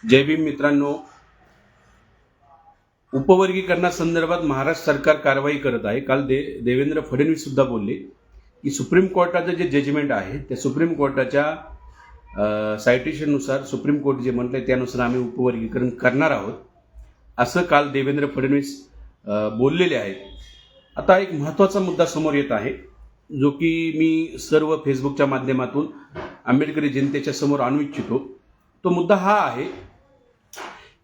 जय भीम मित्रांनो, उपवर्गीकरणासंदर्भात महाराष्ट्र सरकार कारवाई करत आहे. काल देवेंद्र फडणवीस सुद्धा बोलले की सुप्रीम कोर्टाचं जे जजमेंट आहे त्या सुप्रीम कोर्टाच्या सायटेशननुसार सुप्रीम कोर्ट जे म्हटलंय त्यानुसार आम्ही उपवर्गीकरण करणार आहोत, असं काल देवेंद्र फडणवीस बोललेले आहेत. आता एक महत्त्वाचा मुद्दा समोर येत आहे, जो की मी सर्व फेसबुकच्या माध्यमातून आंबेडकरी जनतेच्या समोर आणू इच्छितो. तो मुद्दा हा आहे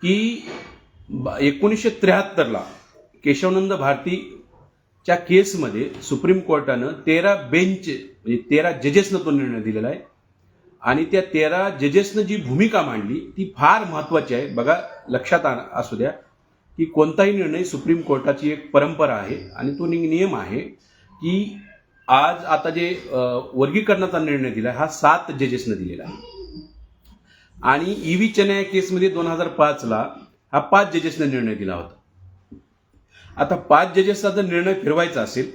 की 1973ला केशवानंद भारतीच्या केसमध्ये सुप्रीम कोर्टानं 13 बेंच म्हणजे 13 जजेसनं तो निर्णय दिलेला आहे. आणि त्या 13 जजेसनं जी भूमिका मांडली ती फार महत्त्वाची आहे. बघा, लक्षात असू द्या की कोणताही निर्णय सुप्रीम कोर्टाची एक परंपरा आहे आणि तो नियम आहे की आज आता जे वर्गीकरणाचा निर्णय दिला हा 7 जजेसनं दिलेला आहे. आणि ईव्ही चेन्नई केसमध्ये 2005ला हा 5 जजेसने निर्णय दिला होता. आता 5 जजेसचा जर निर्णय फिरवायचा असेल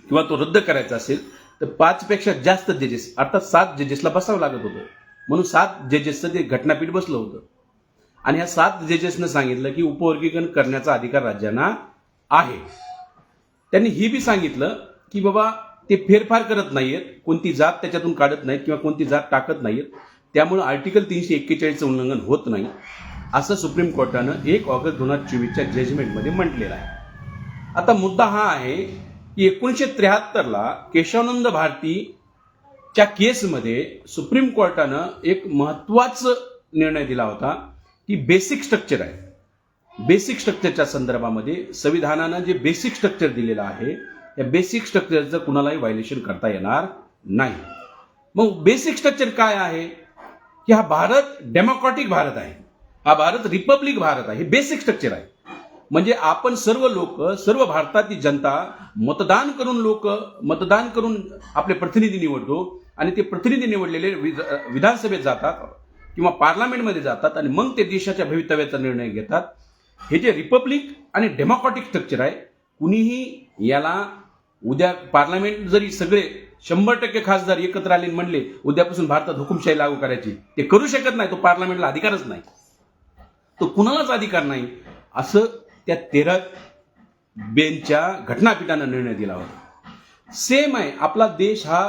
किंवा तो रद्द करायचा असेल तर 5 पेक्षा जास्त जजेस अर्थात 7 जजेसला बसावं लागत होतं. म्हणून 7 जजेसचं ते घटनापीठ बसलं होतं. आणि ह्या 7 जजेसनं सांगितलं की उपवर्गीकरण करण्याचा अधिकार राज्यांना आहे. त्यांनी ही बी सांगितलं की बाबा ते फेरफार करत नाहीयेत, कोणती जात त्याच्यातून काढत नाहीत किंवा कोणती जात टाकत नाहीयेत, त्यामुळे आर्टिकल 341चं उल्लंघन होत नाही, असं सुप्रीम कोर्टानं 1 ऑगस्ट 2024च्या जजमेंटमध्ये म्हटलेलं आहे. आता मुद्दा हा आहे की 1973ला केशवानंद भारतीच्या केसमध्ये सुप्रीम कोर्टानं एक महत्त्वाचा निर्णय दिला होता की बेसिक स्ट्रक्चर आहे. बेसिक स्ट्रक्चरच्या संदर्भामध्ये संविधानानं जे बेसिक स्ट्रक्चर दिलेलं आहे या बेसिक स्ट्रक्चरचं कुणालाही व्हायलेशन करता येणार नाही. मग बेसिक स्ट्रक्चर काय आहे की हा भारत डेमोक्रॅटिक भारत आहे, हा भारत रिपब्लिक भारत आहे. हे बेसिक स्ट्रक्चर आहे. म्हणजे आपण सर्व लोक, सर्व भारतातील जनता मतदान करून आपले प्रतिनिधी निवडतो आणि ते प्रतिनिधी निवडलेले विधानसभेत जातात किंवा पार्लमेंटमध्ये जातात आणि मग ते देशाच्या भवितव्याचा निर्णय घेतात. हे जे रिपब्लिक आणि डेमोक्रॅटिक स्ट्रक्चर आहे, कुणीही याला उद्या पार्लमेंट जरी सगळे 100% खासदार एकत्र आले म्हणले उद्यापासून भारतात हुकुमशाही लागू करायची, ते करू शकत नाही. तो पार्लमेंटला अधिकारच नाही, तो कुणालाच अधिकार नाही, असं त्या 13 बेंचच्या घटनापीठानं निर्णय दिला होता. सेम आहे, आपला देश हा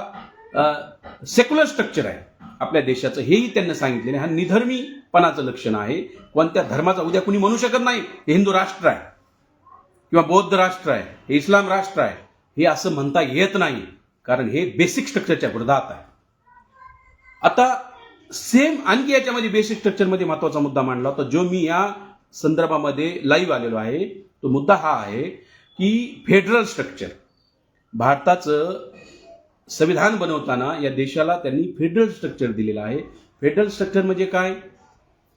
सेक्युलर स्ट्रक्चर आहे आपल्या देशाचं, हेही त्यांनी सांगितलेलं. हा निधर्मीपणाचं लक्षण आहे. कोणत्या धर्माचा उद्या कुणी म्हणू शकत नाही हे हिंदू राष्ट्र आहे किंवा बौद्ध राष्ट्र आहे, हे इस्लाम राष्ट्र आहे, हे असं म्हणता येत नाही, कारण हे बेसिक स्ट्रक्चरच्या विरोधात आहे. आता सेम आणखी याच्यामध्ये बेसिक स्ट्रक्चरमध्ये महत्वाचा मुद्दा मांडला होता, जो मी या संदर्भामध्ये लाईव्ह आलेलो आहे. तो मुद्दा हा आहे की फेडरल स्ट्रक्चर. भारताचं संविधान बनवताना या देशाला त्यांनी फेडरल स्ट्रक्चर दिलेलं आहे. फेडरल स्ट्रक्चर म्हणजे काय?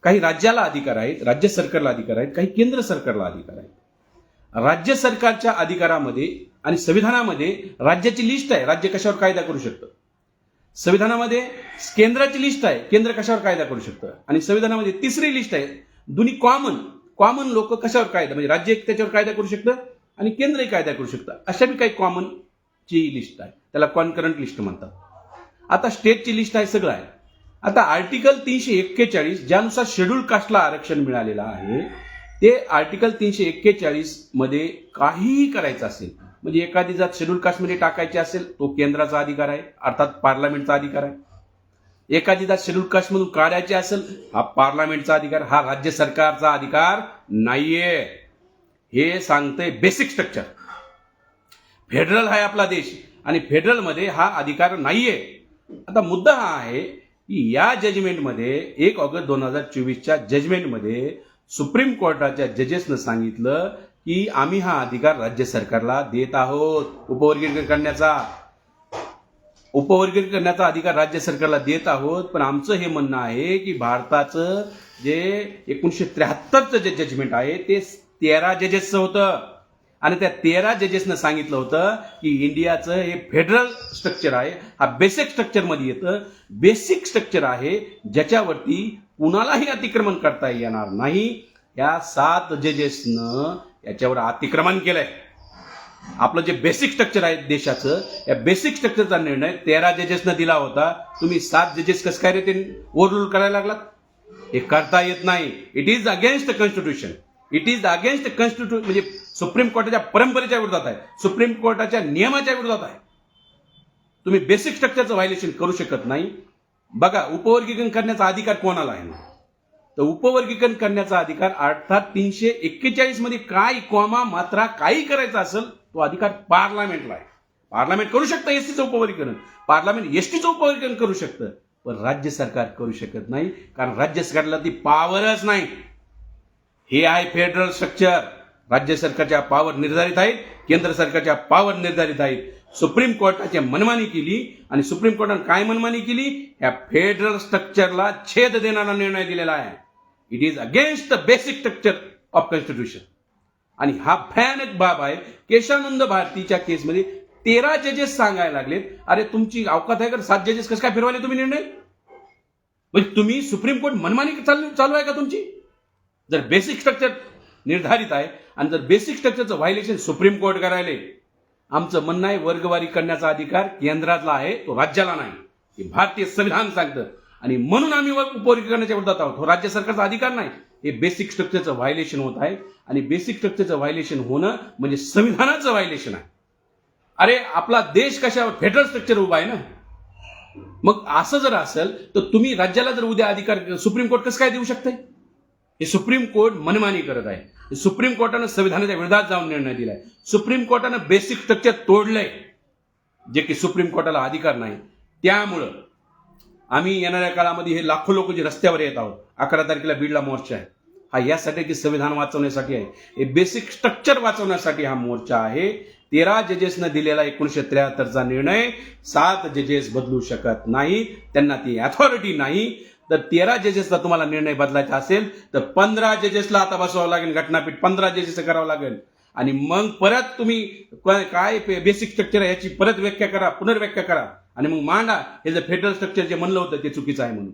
काही राज्याला अधिकार आहेत, राज्य सरकारला अधिकार आहेत, काही केंद्र सरकारला अधिकार आहेत. राज्य सरकारच्या अधिकारामध्ये आणि संविधानामध्ये राज्याची लिस्ट आहे, राज्य कशावर कायदा करू शकतं. संविधानामध्ये केंद्राची लिस्ट आहे, केंद्र कशावर कायदा करू शकतं. आणि संविधानामध्ये तिसरी लिस्ट आहे, दोन्ही कॉमन लोक कशावर कायदा, म्हणजे राज्य एक त्याच्यावर कायदा करू शकतं आणि केंद्रही कायदा करू शकतं. अशा बी काही कॉमनची लिस्ट आहे, त्याला कॉन्करंट लिस्ट म्हणतात. आता स्टेटची लिस्ट आहे, सगळं आहे. आता आर्टिकल 341 ज्यानुसार शेड्यूल कास्टला आरक्षण मिळालेलं आहे, ते आर्टिकल 341 मध्ये काहीही करायचं असेल, म्हणजे एखादी जात शेड्यूल कास्टमध्ये टाकायची असेल तो केंद्राचा अधिकार आहे, अर्थात पार्लमेंटचा अधिकार आहे. एखादी जात शेड्यूल कास्टमधून काढायची असेल हा पार्लमेंटचा अधिकार, हा राज्य सरकारचा अधिकार नाहीये. हे सांगतंय बेसिक स्ट्रक्चर. फेडरल आहे आपला देश आणि फेडरलमध्ये हा अधिकार नाहीये. आता मुद्दा हा आहे की या जजमेंटमध्ये 1 ऑगस्ट 2024च्या जजमेंटमध्ये सुप्रीम कोर्टाच्या जजेसनं सांगितलं की आम्ही हा अधिकार राज्य सरकारला देत आहोत. उपवर्गीकरणाचा अधिकार राज्य सरकारला देत आहोत. पण आमचं हे म्हणणं आहे की भारताचं जे 1973चं जे जजमेंट आहे ते 13 जजेसचं होतं आणि त्या 13 जजेसनं सांगितलं होतं की इंडियाचं हे फेडरल स्ट्रक्चर आहे, हा बेसिक स्ट्रक्चरमध्ये येतं. बेसिक स्ट्रक्चर आहे ज्याच्यावरती कुणालाही अतिक्रमण करता येणार नाही. या 7 जजेसनं याच्यावर अतिक्रमण केलंय. आपलं जे बेसिक स्ट्रक्चर आहे देशाचं, या बेसिक स्ट्रक्चरचा निर्णय 13 जजेसनं दिला होता. तुम्ही 7 जजेस कसं काय रे ते ओव्हररूल करायला लागलात? हे करता येत नाही. It is against constitution. It is against constitution म्हणजे सुप्रीम कोर्टाच्या परंपरेच्या विरोधात आहे, सुप्रीम कोर्टाच्या नियमाच्या विरोधात आहे. तुम्ही बेसिक स्ट्रक्चरचं व्हायलेशन करू शकत नाही. बघा, उपवर्गीकरण करण्याचा अधिकार कोणाला आहे? तर उपवर्गीकरण करण्याचा अधिकार अर्थात 341 मध्ये काय कॉमा मात्रा काही करायचा असेल तो अधिकार पार्लमेंटला आहे. पार्लमेंट करू शकतं एसटीचं उपवर्गीकरण, पार्लमेंट एसटीचं उपवर्गीकरण करू शकतं, पण राज्य सरकार करू शकत नाही, कारण राज्य सरकारला ती पॉवरच नाही. हे आहे फेडरल स्ट्रक्चर. राज्य सरकारच्या पॉवर निर्धारित आहेत, केंद्र सरकारच्या पॉवर निर्धारित आहेत. सुप्रीम कोर्टाची मनमानी केली आणि सुप्रीम कोर्टाने काय मनमानी केली? या फेडरल स्ट्रक्चरला छेद देणारा निर्णय दिलेला आहे. It is against the basic structure of constitution. आणि हा भयानक बाब आहे. केशवानंद भारतीच्या केसमध्ये 13 जजेस सांगायला लागलेत, अरे तुमची अवकात आहे का? 7 जजेस कसं काय फिरवाले तुम्ही निर्णय? म्हणजे तुम्ही सुप्रीम कोर्ट मनमानी चालू आहे का तुमची? जर बेसिक स्ट्रक्चर निर्धारित आहे आणि जर बेसिक स्ट्रक्चरचं व्हायलेशन सुप्रीम कोर्ट करायले, आमचं म्हणणं आहे वर्गवारी करण्याचा अधिकार केंद्रातला आहे, तो राज्याला नाही. हे भारतीय संविधान सांगतं आणि म्हणून आम्ही उपवर्गीकरणाच्या विरोधात आहोत. हो राज्य सरकारचा अधिकार नाही. हे बेसिक स्ट्रक्चरचं व्हायलेशन होत आहे आणि बेसिक स्ट्रक्चरचं व्हायलेशन होणं म्हणजे संविधानाचं व्हायलेशन आहे. अरे आपला देश कशावर? फेडरल स्ट्रक्चर उभा आहे ना. मग असं जर असेल तर तुम्ही राज्याला जर उद्या अधिकार सुप्रीम कोर्ट कसं काय देऊ शकते? हे सुप्रीम कोर्ट मनमानी करत आहे. सुप्रीम कोर्टानं संविधानाच्या विरोधात जाऊन निर्णय दिलाय. सुप्रीम कोर्टानं बेसिक स्ट्रक्चर तोडलंय, जे की सुप्रीम कोर्टाला अधिकार नाही. त्यामुळं आम्ही येणाऱ्या काळामध्ये हे लाखो लोक जे रस्त्यावर येत आहोत, 11 तारखेला बीडला मोर्चा आहे, हा यासाठी की संविधान वाचवण्यासाठी आहे. हे बेसिक स्ट्रक्चर वाचवण्यासाठी हा मोर्चा आहे. 13 जजेसनं दिलेला 1973चा निर्णय 7 जजेस बदलू शकत नाही, त्यांना ती अथॉरिटी नाही. तर 13 जजेसला तुम्हाला निर्णय बदलायचा असेल तर 15 जजेसला आता बसवावं लागेल. घटनापीठ 15 जजेस करावं लागेल आणि मग परत तुम्ही काय बेसिक स्ट्रक्चर आहे याची परत व्याख्या करा, पुनर्व्याख्या करा आणि मग मांडा. हे जर फेडरल स्ट्रक्चर जे म्हणलं होतं ते चुकीचं आहे म्हणून.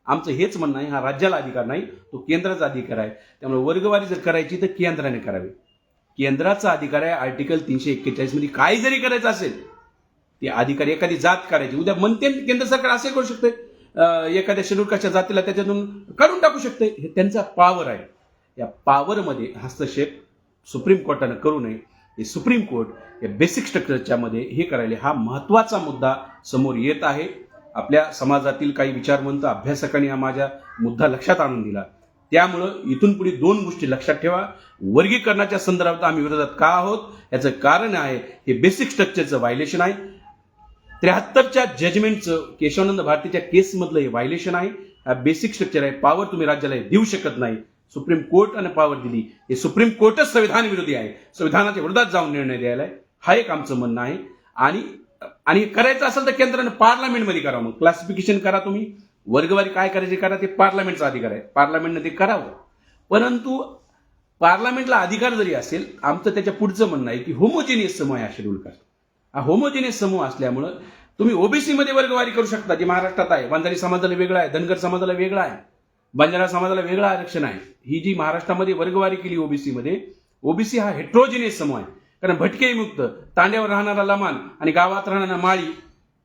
आमचं हेच म्हणणं आहे, हा राज्याला अधिकार नाही, तो केंद्राचा अधिकार आहे. त्यामुळे वर्गवारी जर करायची तर केंद्राने करावी. केंद्राचा अधिकार आहे. आर्टिकल 341 मध्ये काय जरी करायचं असेल ते अधिकार, एखादी जात करायची उद्या म्हणते केंद्र सरकार असे करू शकते, एखाद्या शेड्यूल कास्टच्या जातीला त्याच्यातून काढून टाकू शकते. हे त्यांचा पॉवर आहे. या पॉवरमध्ये हस्तक्षेप सुप्रीम कोर्टानं करू नये. हे सुप्रीम कोर्ट या बेसिक स्ट्रक्चरच्या मध्ये हे करायला, हा महत्वाचा मुद्दा समोर येत आहे. आपल्या समाजातील काही विचारवंत अभ्यासकांनी हा माझा मुद्दा लक्षात आणून दिला. त्यामुळं इथून पुढे 2 गोष्टी लक्षात ठेवा. वर्गीकरणाच्या संदर्भात आम्ही विरोधात का आहोत याचं कारण आहे हे बेसिक स्ट्रक्चरचं व्हायलेशन आहे. 73च्या जजमेंटचं केशवानंद भारतीच्या केसमधलं हे व्हायलेशन आहे. हा बेसिक स्ट्रक्चर आहे. पॉवर तुम्ही राज्याला देऊ शकत नाही. सुप्रीम कोर्टाने पॉवर दिली, हे सुप्रीम कोर्टच संविधान विरोधी आहे. संविधानाच्या विरोधात जाऊन निर्णय द्यायला आहे. हा एक आमचं म्हणणं आहे. आणि करायचं असेल तर केंद्राने पार्लमेंटमध्ये करावं. मग क्लासिफिकेशन करा तुम्ही, वर्गवारी काय करायची करा, ते पार्लमेंटचा अधिकार आहे. पार्लमेंटने ते करावं. परंतु पार्लमेंटला अधिकार जरी असेल, आमचं त्याच्या पुढचं म्हणणं आहे की होमोजिनियस समूह आहे शेड्यूल कास्ट. हा होमोजिनियस समूह असल्यामुळं तुम्ही ओबीसी मध्ये वर्गवारी करू शकता, जे महाराष्ट्रात आहे. वंजारी समाजाला वेगळा आहे, धनगर समाजाला वेगळा आहे, बंजारा समाजाला वेगळं आरक्षण आहे. ही जी महाराष्ट्रामध्ये वर्गवारी केली ओबीसी मध्ये, ओबीसी हा हेट्रोजिनियस समूह आहे. कारण भटके मुक्त, तांड्यावर राहणारा लमान आणि गावात राहणारा माळी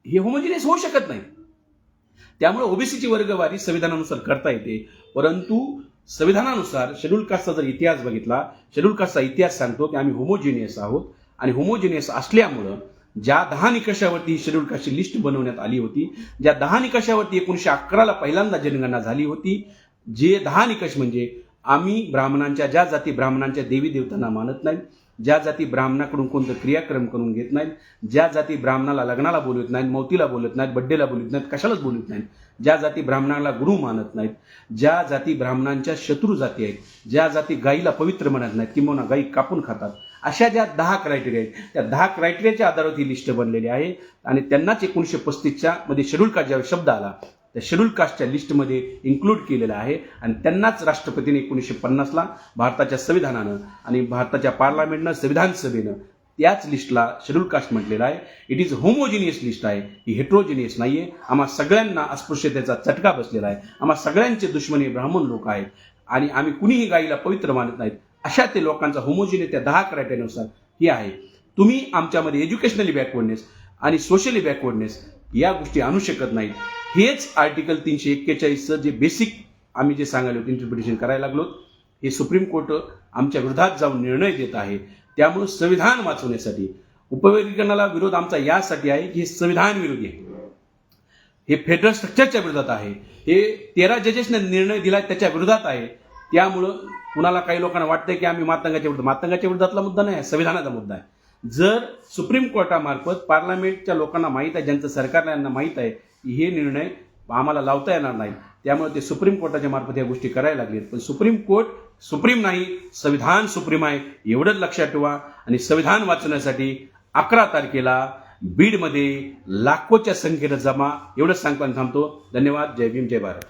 हे होमोजिनियस होऊ शकत नाही. त्यामुळे ओबीसीची वर्गवारी संविधानानुसार करता येते. परंतु संविधानानुसार शेड्यूल कास्टचा जर इतिहास बघितला, शेड्यूल कास्टचा इतिहास सांगतो की आम्ही होमोजिनियस आहोत आणि होमोजिनियस असल्यामुळं ज्या 10 निकषावरती शेड्यूल कास्टची लिस्ट बनवण्यात आली होती, ज्या 10 निकषावरती 1911ला पहिल्यांदा जनगणना झाली होती, जे 10 निकष म्हणजे आम्ही ब्राह्मणांच्या, ज्या जाती ब्राह्मणांच्या देवी देवतांना मानत नाहीत, ज्या जाती ब्राह्मणाकडून कोणतं क्रियाक्रम करून घेत नाहीत, ज्या जाती ब्राह्मणाला लग्नाला बोलवत नाहीत, मौतीला बोलत नाहीत, बड्डेला बोलत नाहीत, कशालाच बोलत नाहीत, ज्या जाती ब्राह्मणाला गुरु मानत नाहीत, ज्या जाती ब्राह्मणांच्या शत्रू जाती आहेत, ज्या जाती गायीला पवित्र मानत नाहीत किंवा गायी कापून खातात, अशा ज्या 10 क्रायटेरिया आहेत, त्या 10 क्रायटेरियाच्या आधारावर ही लिस्ट बनलेली आहे. आणि त्यांनाच 1935च्या मध्ये शेड्यूल कास्ट ज्यावेळी शब्द आला त्या शेड्यूल कास्टच्या लिस्टमध्ये इन्क्लूड केलेलं आहे. आणि त्यांनाच राष्ट्रपतीने 1950ला भारताच्या संविधानानं आणि भारताच्या पार्लमेंटनं, संविधान सभेनं त्याच लिस्टला शेड्यूल कास्ट म्हटलेलं आहे. इट इज होमोजिनियस लिस्ट आहे, ही हेट्रोजिनियस नाहीये. आम्हा सगळ्यांना अस्पृश्यतेचा चटका बसलेला आहे. आम्हा सगळ्यांचे दुश्मनी ब्राह्मण लोक आहेत आणि आम्ही कुणीही गायीला पवित्र मानत नाहीत. अशा ते लोकांचा होमोजिनियस त्या 10 क्रायटेरियानुसार ही आहे. तुम्ही आमच्यामध्ये एज्युकेशनली बॅकवर्डनेस आणि सोशली बॅकवर्डनेस या गोष्टी आणू शकत नाहीत. हेच आर्टिकल 341चं जे बेसिक आम्ही जे सांगायला होतं इंटरप्रिटेशन करायला लागलो. हे सुप्रीम कोर्ट आमच्या विरोधात जाऊन निर्णय देत आहे. त्यामुळे संविधान वाचवण्यासाठी उपवर्गीकरणाला विरोध आमचा यासाठी आहे की हे संविधान विरोधी आहे, हे फेडरल स्ट्रक्चरच्या विरोधात आहे, हे 13 जजेसने निर्णय दिला त्याच्या विरोधात आहे. त्यामुळं कुणाला काही लोकांना वाटतंय की आम्ही मातंगाच्या विरोधातला मुद्दा नाही आहे, संविधानाचा मुद्दा आहे. जर सुप्रीम कोर्टामार्फत पार्लमेंटच्या लोकांना माहीत आहे, ज्यांचं सरकारला यांना माहीत आहे की हे निर्णय आम्हाला लावता येणार नाही, त्यामुळे ते सुप्रीम कोर्टाच्या मार्फत या गोष्टी करायला लागलेत. पण सुप्रीम कोर्ट सुप्रीम नाही, संविधान सुप्रीम आहे एवढंच लक्षात ठेवा. आणि संविधान वाचवण्यासाठी 11 तारखेला बीडमध्ये लाखोच्या संख्येनं जमा, एवढंच सांगताना थांबतो. धन्यवाद. जय भीम, जय भारत.